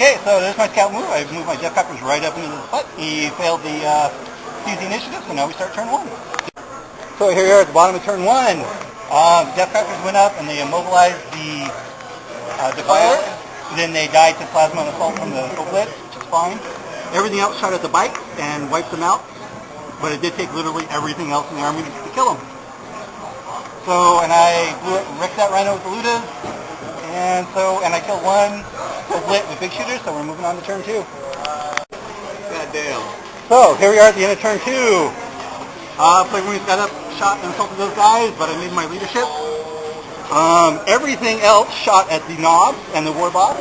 Okay, so there's my scout move. I moved my Jeff Peppers right up into the putt. He failed the seize the initiative, so now we start turn 1. So here we are at the bottom of turn 1. Jeff Peppers went up and they immobilized the defiler. Then they died to plasma and assault from the blitz, which is fine. Everything else shot at the bike and wiped them out, but it did take literally everything else in the army to kill them. So, and I wrecked that rhino with the Ludas, and I killed one blit with big shooters, so we're moving on to turn 2. Goddamn. So, here we are at the end of turn 2. Playmarines got up, shot, and assaulted those guys, but I made my leadership. Everything else shot at the knobs and the war boss,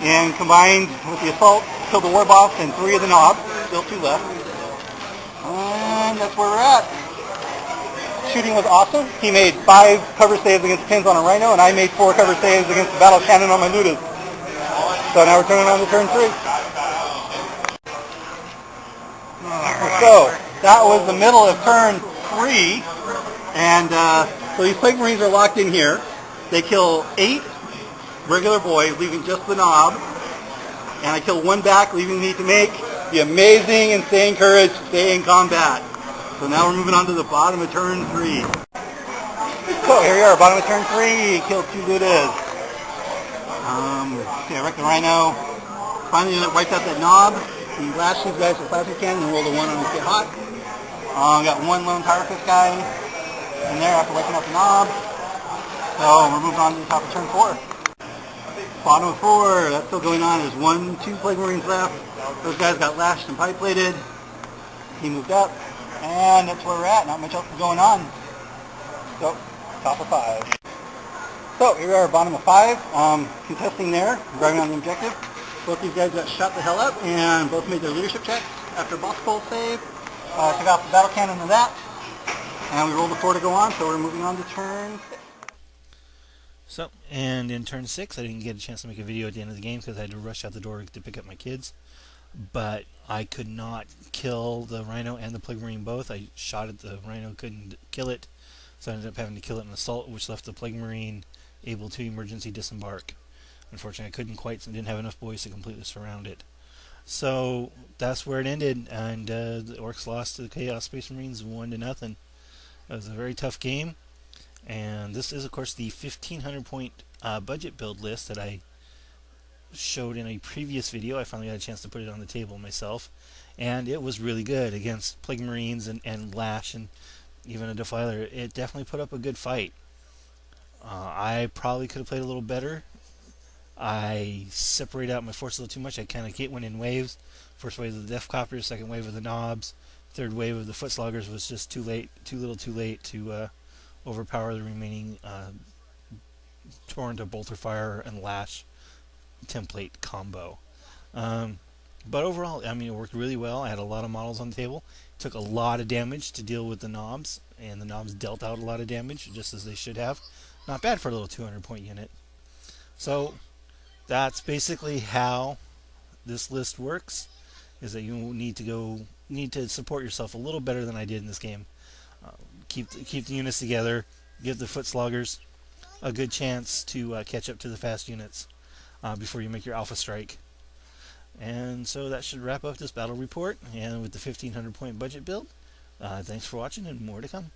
and combined with the assault, killed the war boss and 3 of the knobs, still 2 left. And that's where we're at. Shooting was awesome. He made 5 cover saves against pins on a rhino, and I made 4 cover saves against the battle cannon on my Ludas. So now we're turning on to turn 3. So that was the middle of turn 3, and so these Plague Marines are locked in here. They kill 8 regular boys, leaving just the knob, and I kill 1 back, leaving me to make the amazing insane courage to stay in combat. So now we're moving on to the bottom of turn 3. So here we are, bottom of turn 3, killed 2 Ludas. I wrecked the rhino. Finally wiped out that knob. He lashed these guys with plasma cannon and rolled a 1 on his get hot. Got 1 lone power fist guy in there after wiping out the knob. So we're moving on to the top of turn 4. Bottom of 4, that's still going on. There's 2 Plague Marines left. Those guys got lashed and pipe plated. He moved up, and that's where we're at. Not much else is going on. So, top of 5. So here we are, bottom of 5. Contesting there, driving on the objective. Both these guys got shot the hell up, and both made their leadership checks after boss pole save. Took off the battle cannon and that, and we rolled a 4 to go on, so we're moving on to turn 6. So, and in turn 6, I didn't get a chance to make a video at the end of the game because I had to rush out the door to pick up my kids. But I could not kill the rhino and the Plague Marine both. I shot at the rhino, couldn't kill it, so I ended up having to kill it in assault, which left the Plague Marine able to emergency disembark. Unfortunately, I couldn't quite, didn't have enough boys to completely surround it. So that's where it ended, and the Orks lost to the Chaos Space Marines 1-0. It was a very tough game, and this is, of course, the 1,500 point budget build list that I showed in a previous video. I finally got a chance to put it on the table myself, and it was really good against Plague Marines and Lash and even a Defiler. It definitely put up a good fight. I probably could have played a little better. I separated out my force a little too much. I kind of went in waves. First wave of the Death Copters, second wave of the Knobs, third wave of the Foot Sloggers was just too late, too late to overpower the remaining Torrent of Bolter Fire and Lash template combo. But overall, I mean, it worked really well. I had a lot of models on the table. It took a lot of damage to deal with the Knobs, and the Knobs dealt out a lot of damage, just as they should have. Not bad for a little 200 point unit. So that's basically how this list works, is that you need to support yourself a little better than I did in this game. Keep the units together, give the Foot Sloggers a good chance to catch up to the fast units before you make your alpha strike. And so that should wrap up this battle report, and with the 1,500 point budget build. Thanks for watching, and more to come.